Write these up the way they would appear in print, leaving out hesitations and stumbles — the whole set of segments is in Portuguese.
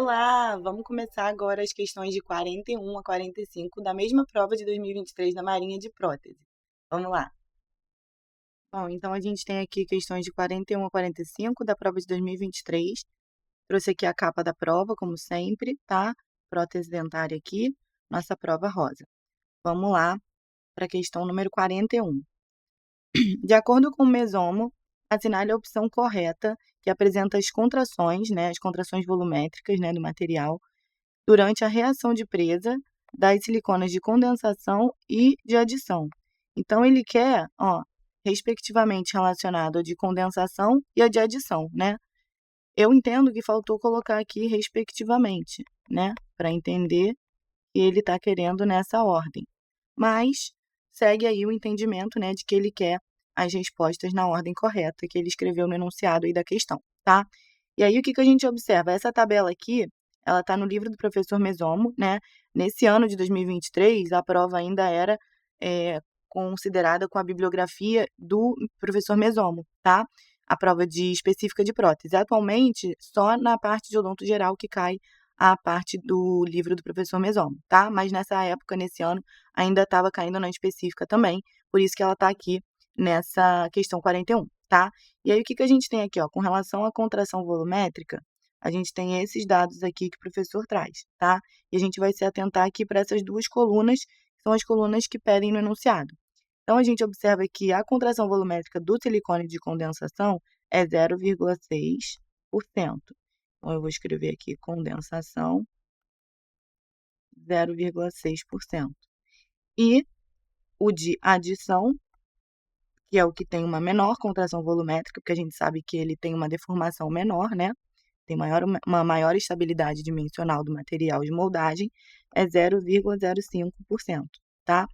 Olá! Vamos começar agora as questões de 41 a 45 da mesma prova de 2023 da Marinha de Prótese. Vamos lá. Bom, então a gente tem aqui questões de 41 a 45 da prova de 2023. Trouxe aqui a capa da prova, como sempre, tá? Prótese dentária aqui, nossa prova rosa. Vamos lá para a questão número 41. De acordo com o mesomo, assinale a opção correta que apresenta as contrações, né, as contrações volumétricas, né, do material durante a reação de presa das siliconas de condensação e de adição. Então, ele quer, respectivamente relacionado a de condensação e a de adição, né? Eu entendo que faltou colocar aqui respectivamente, né? Para entender que ele está querendo nessa ordem. Mas segue aí o entendimento, né, de que ele quer as respostas na ordem correta que ele escreveu no enunciado aí da questão, tá? E aí, o que a gente observa? Essa tabela aqui, ela está no livro do professor Mesomo, né? Nesse ano de 2023, a prova ainda era considerada com a bibliografia do professor Mesomo, tá? A prova específica de prótese. Atualmente, só na parte de odonto geral que cai a parte do livro do professor Mesomo, tá? Mas nessa época, nesse ano, ainda estava caindo na específica também, por isso que ela está aqui nessa questão 41, tá? E aí, o que a gente tem aqui, ó? Com relação à contração volumétrica, a gente tem esses dados aqui que o professor traz, tá? E a gente vai se atentar aqui para essas duas colunas, que são as colunas que pedem no enunciado. Então, a gente observa que a contração volumétrica do silicone de condensação é 0,6%. Então, eu vou escrever aqui condensação, 0,6%. E o de adição, que é o que tem uma menor contração volumétrica, porque a gente sabe que ele tem uma deformação menor, né? Tem uma maior estabilidade dimensional do material de moldagem, é 0,05%, tá?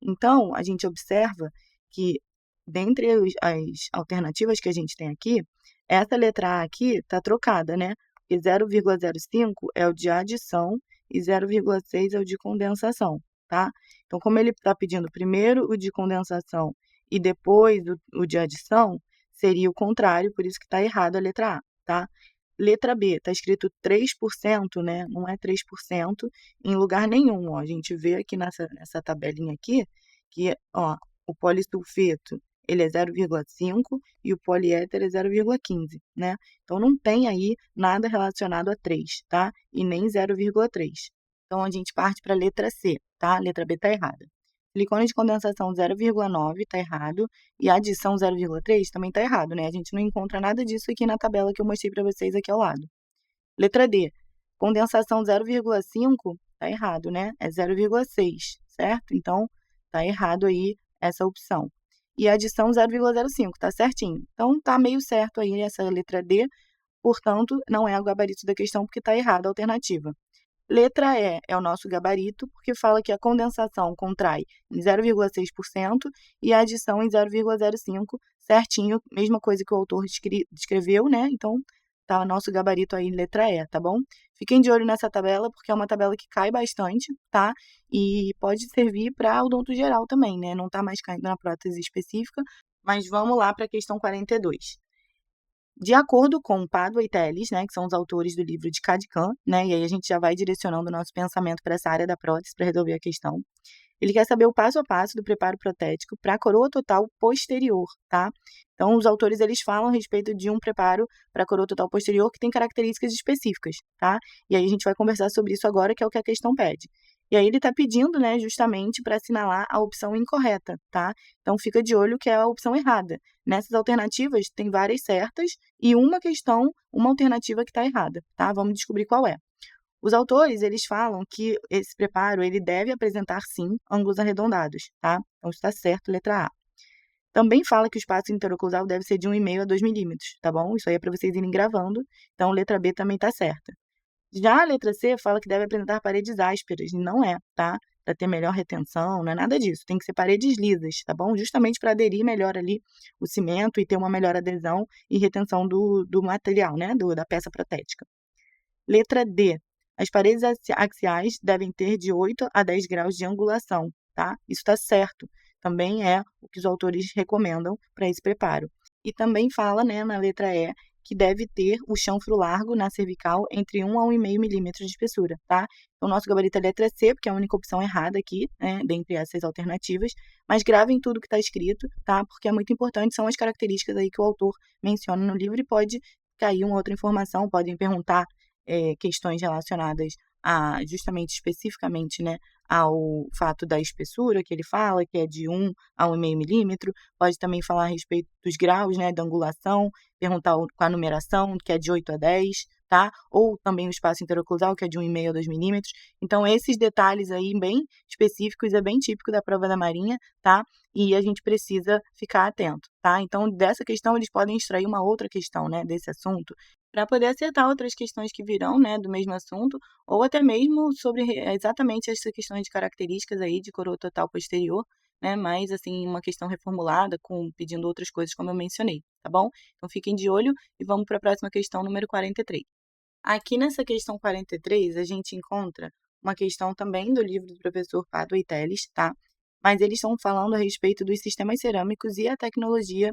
Então, a gente observa que, dentre as alternativas que a gente tem aqui, essa letra A aqui está trocada, né? Porque 0,05 é o de adição e 0,6 é o de condensação, tá? Então, como ele está pedindo primeiro o de condensação e depois o de adição, seria o contrário, por isso que está errado a letra A, tá? Letra B, está escrito 3%, né? Não é 3% em lugar nenhum, ó. A gente vê aqui nessa tabelinha aqui, que, ó, o polissulfeto, ele é 0,5 e o poliéter é 0,15, né? Então, não tem aí nada relacionado a 3, tá? E nem 0,3. Então, a gente parte para a letra C, tá? A letra B está errada. Silicone de condensação 0,9 está errado e a adição 0,3 também está errado, né? A gente não encontra nada disso aqui na tabela que eu mostrei para vocês aqui ao lado. Letra D, condensação 0,5 está errado, né? É 0,6, certo? Então, está errado aí essa opção. E a adição 0,05, está certinho. Então, está meio certo aí essa letra D, portanto, não é o gabarito da questão porque está errada a alternativa. Letra E é o nosso gabarito, porque fala que a condensação contrai em 0,6% e a adição em 0,05%, certinho, mesma coisa que o autor descreveu, né? Então, tá o nosso gabarito aí, letra E, tá bom? Fiquem de olho nessa tabela, porque é uma tabela que cai bastante, tá? E pode servir para odonto geral também, né? Não tá mais caindo na prótese específica, mas vamos lá para a questão 42. De acordo com Pádua e Telles, né, que são os autores do livro de Cad-Cam, né, e aí a gente já vai direcionando o nosso pensamento para essa área da prótese para resolver a questão. Ele quer saber o passo a passo do preparo protético para a coroa total posterior, tá? Então, os autores, eles falam a respeito de um preparo para a coroa total posterior que tem características específicas, tá? E aí a gente vai conversar sobre isso agora, que é o que a questão pede. E aí ele está pedindo, né, justamente para assinalar a opção incorreta, tá? Então, fica de olho que é a opção errada. Nessas alternativas, tem várias certas e uma alternativa que está errada, tá? Vamos descobrir qual é. Os autores, eles falam que esse preparo, ele deve apresentar, sim, ângulos arredondados, tá? Então, está certo, letra A. Também fala que o espaço interoclusal deve ser de 1,5 a 2 milímetros, tá bom? Isso aí é para vocês irem gravando. Então, letra B também está certa. Já a letra C fala que deve apresentar paredes ásperas, e não é, tá? Para ter melhor retenção, não é nada disso. Tem que ser paredes lisas, tá bom? Justamente para aderir melhor ali o cimento e ter uma melhor adesão e retenção do material, né? Da peça protética. Letra D. As paredes axiais devem ter de 8 a 10 graus de angulação, tá? Isso está certo. Também é o que os autores recomendam para esse preparo. E também fala, né, na letra E, que deve ter o chanfro largo na cervical entre 1 a 1,5 milímetros de espessura, tá? Então, o nosso gabarito é a letra C, porque é a única opção errada aqui, né, dentre essas alternativas, mas gravem tudo que está escrito, tá? Porque é muito importante, são as características aí que o autor menciona no livro e pode cair uma outra informação, podem perguntar questões relacionadas a, justamente, especificamente, né, ao fato da espessura que ele fala, que é de 1 a 1,5 milímetro, pode também falar a respeito dos graus, né, da angulação, perguntar com a numeração, que é de 8 a 10, tá? Ou também o espaço interoclusal, que é de 1,5 a 2 milímetros. Então, esses detalhes aí bem específicos, é bem típico da prova da Marinha, tá? E a gente precisa ficar atento, tá? Então, dessa questão, eles podem extrair uma outra questão, né, desse assunto, para poder acertar outras questões que virão, né, do mesmo assunto, ou até mesmo sobre exatamente essa questão de características aí de coroa total posterior, né, mas assim, uma questão reformulada, pedindo outras coisas, como eu mencionei, tá bom? Então, fiquem de olho e vamos para a próxima questão, número 43. Aqui nessa questão 43, a gente encontra uma questão também do livro do professor Padua e Telles, tá? Mas eles estão falando a respeito dos sistemas cerâmicos e a tecnologia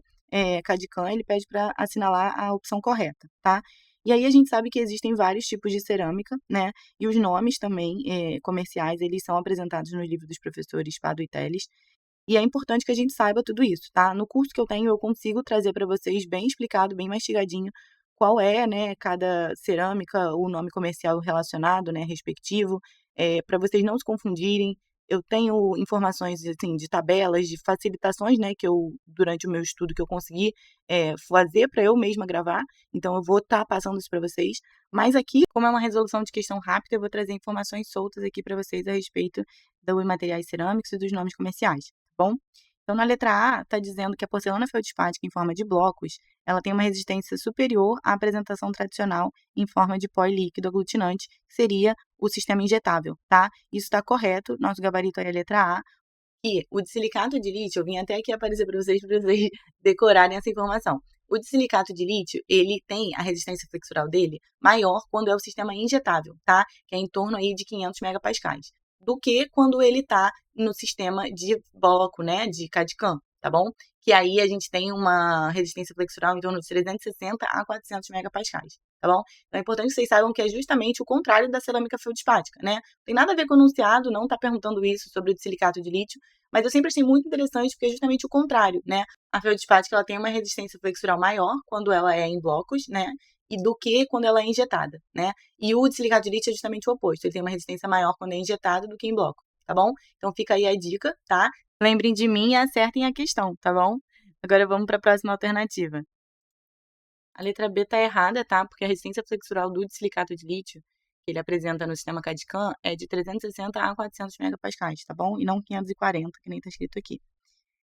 CAD/CAM, ele pede para assinalar a opção correta, tá? E aí a gente sabe que existem vários tipos de cerâmica, né? E os nomes também comerciais, eles são apresentados no livro dos professores Padua e Telles. E é importante que a gente saiba tudo isso, tá? No curso que eu tenho, eu consigo trazer para vocês bem explicado, bem mastigadinho, qual é, né, cada cerâmica, o nome comercial relacionado, né, respectivo, para vocês não se confundirem. Eu tenho informações, assim, de tabelas, de facilitações, né, que eu, durante o meu estudo, que eu consegui fazer para eu mesma gravar. Então, eu vou estar passando isso para vocês. Mas aqui, como é uma resolução de questão rápida, eu vou trazer informações soltas aqui para vocês a respeito dos materiais cerâmicos e dos nomes comerciais, tá bom? Então, na letra A, está dizendo que a porcelana feldspática em forma de blocos, ela tem uma resistência superior à apresentação tradicional em forma de pó e líquido aglutinante, que seria o sistema injetável, tá? Isso está correto, nosso gabarito aí é a letra A. E o de silicato de lítio, eu vim até aqui aparecer para vocês decorarem essa informação. O de silicato de lítio, ele tem a resistência flexural dele maior quando é o sistema injetável, tá? Que é em torno aí de 500 megapascais, do que quando ele está no sistema de bloco, né, de CAD/CAM, tá bom? Que aí a gente tem uma resistência flexural em torno de 360 a 400 megapascais, tá bom? Então é importante que vocês saibam que é justamente o contrário da cerâmica feldspática, né? Não tem nada a ver com o enunciado, não está perguntando isso sobre o de silicato de lítio, mas eu sempre achei muito interessante porque é justamente o contrário, né? A feldspática, ela tem uma resistência flexural maior quando ela é em blocos, né? E do que quando ela é injetada, né? E o de silicato de lítio é justamente o oposto, ele tem uma resistência maior quando é injetado do que em bloco, tá bom? Então fica aí a dica, tá? Lembrem de mim e acertem a questão, tá bom? Agora vamos para a próxima alternativa. A letra B está errada, tá? Porque a resistência flexural do silicato de lítio que ele apresenta no sistema CAD/CAM é de 360 a 400 megapascais, tá bom? E não 540, que nem está escrito aqui.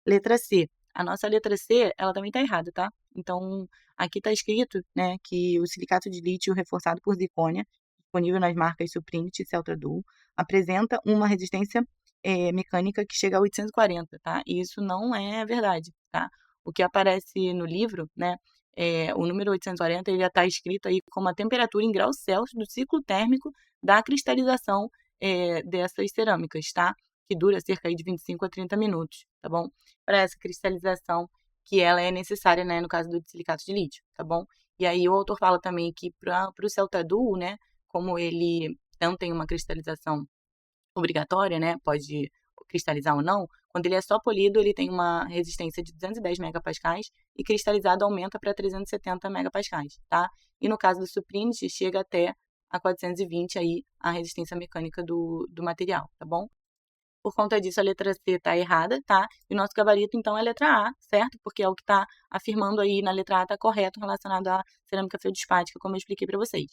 Letra C. A nossa letra C, ela também está errada, tá? Então, aqui está escrito, né, que o silicato de lítio reforçado por zircônia, disponível nas marcas Suprinit e Celtra-Duo, apresenta uma resistência mecânica que chega a 840, tá? E isso não é verdade, tá? O que aparece no livro, né, o número 840, ele já está escrito aí como a temperatura em graus Celsius do ciclo térmico da cristalização dessas cerâmicas, tá? Que dura cerca de 25 a 30 minutos, tá bom? Para essa cristalização que ela é necessária, né, no caso do silicato de lítio, tá bom? E aí o autor fala também que para o Celta-Duo, né, como ele não tem uma cristalização obrigatória, né, pode cristalizar ou não, quando ele é só polido, ele tem uma resistência de 210 megapascais e cristalizado aumenta para 370 megapascais, tá? E no caso do Suprinit, chega até a 420 aí a resistência mecânica do material, tá bom? Por conta disso, a letra C está errada, tá? E o nosso gabarito, então, é a letra A, certo? Porque é o que está afirmando aí na letra A está correto relacionado à cerâmica feldspática, como eu expliquei para vocês.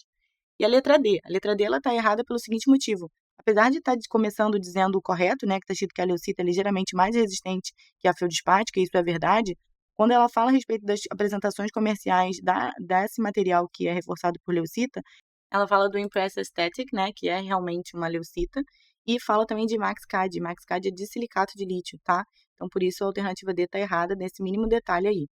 E a letra D? A letra D, ela está errada pelo seguinte motivo. Apesar de estar começando dizendo o correto, né, que está escrito que a leucita é ligeiramente mais resistente que a feldspática, e isso é verdade, quando ela fala a respeito das apresentações comerciais desse material que é reforçado por leucita, ela fala do Impress Aesthetic, né, que é realmente uma leucita, e fala também de MaxCAD. MaxCAD é de silicato de lítio, tá? Então, por isso, a alternativa D está errada nesse mínimo detalhe aí.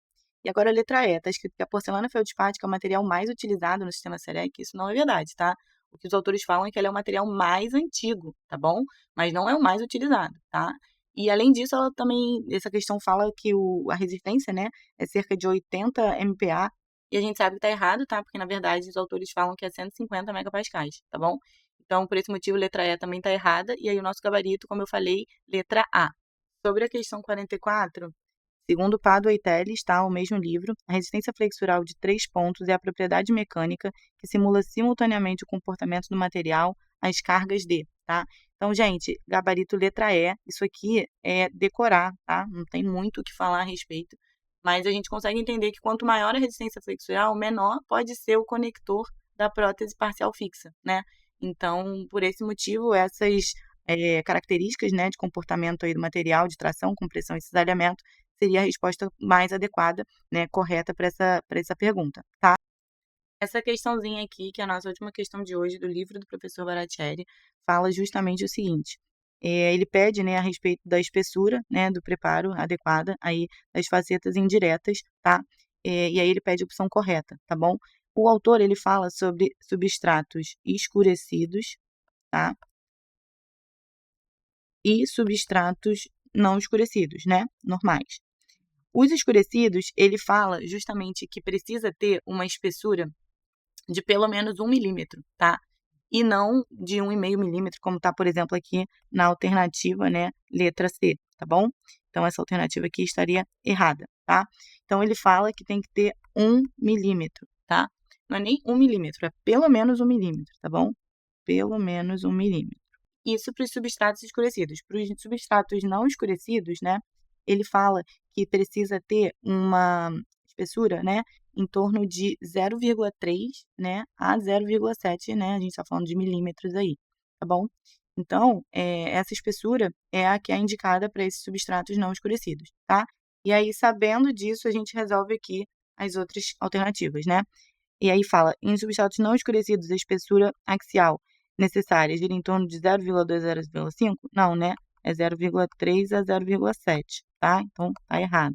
E agora a letra E, está escrito que a porcelana feldspática é o material mais utilizado no sistema CEREC. Isso não é verdade, tá? O que os autores falam é que ela é o material mais antigo, tá bom? Mas não é o mais utilizado, tá? E além disso, ela também, essa questão fala que a resistência, né, é cerca de 80 MPa E a gente sabe que tá errado, tá? Porque, na verdade, os autores falam que é 150 megapascais, tá bom? Então, por esse motivo, letra E também tá errada. E aí, o nosso gabarito, como eu falei, letra A. Sobre a questão 44, segundo Pado e Teles, tá? O mesmo livro, a resistência flexural de 3 pontos é a propriedade mecânica que simula simultaneamente o comportamento do material às cargas de, tá? Então, gente, gabarito letra E, isso aqui é decorar, tá? Não tem muito o que falar a respeito, mas a gente consegue entender que quanto maior a resistência flexural, menor pode ser o conector da prótese parcial fixa, né? Então, por esse motivo, essas características, né, de comportamento aí do material, de tração, compressão e cisalhamento, seria a resposta mais adequada, né, correta para essa pergunta, tá? Essa questãozinha aqui, que é a nossa última questão de hoje do livro do professor Baratieri, fala justamente o seguinte: ele pede, né, a respeito da espessura, né, do preparo adequada aí das facetas indiretas, tá? E aí ele pede a opção correta, tá bom? O autor ele fala sobre substratos escurecidos, tá? E substratos não escurecidos, né, normais. Os escurecidos, ele fala justamente que precisa ter uma espessura de pelo menos 1 milímetro, tá? E não de 1,5 milímetro, como tá, por exemplo, aqui na alternativa, né, letra C, tá bom? Então, essa alternativa aqui estaria errada, tá? Então, ele fala que tem que ter 1 milímetro, tá? Não é nem 1 milímetro, é pelo menos 1 milímetro, tá bom? Pelo menos 1 milímetro. Isso para os substratos escurecidos. Para os substratos não escurecidos, né, ele fala que precisa ter uma espessura, né, em torno de 0,3, né, a 0,7, né, a gente está falando de milímetros aí, tá bom? Então, essa espessura é a que é indicada para esses substratos não escurecidos, tá? E aí, sabendo disso, a gente resolve aqui as outras alternativas, né? E aí fala, em substratos não escurecidos, a espessura axial necessária gira em torno de 0,2 a 0,5? Não, né? É 0,3 a 0,7, tá? Então, tá errado.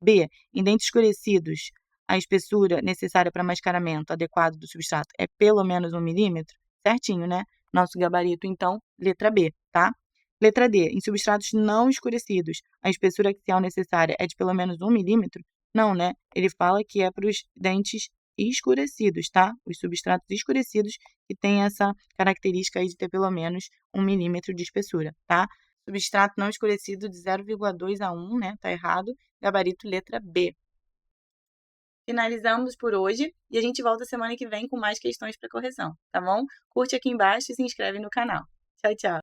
B, em dentes escurecidos, a espessura necessária para mascaramento adequado do substrato é pelo menos 1 milímetro? Certinho, né? Nosso gabarito, então, letra B, tá? Letra D, em substratos não escurecidos, a espessura axial necessária é de pelo menos 1 milímetro? Não, né? Ele fala que é para os dentes escurecidos, tá? Os substratos escurecidos que têm essa característica aí de ter pelo menos 1 milímetro de espessura, tá? Substrato não escurecido de 0,2 a 1, né? Tá errado. Gabarito letra B. Finalizamos por hoje e a gente volta semana que vem com mais questões para correção, tá bom? Curte aqui embaixo e se inscreve no canal. Tchau, tchau!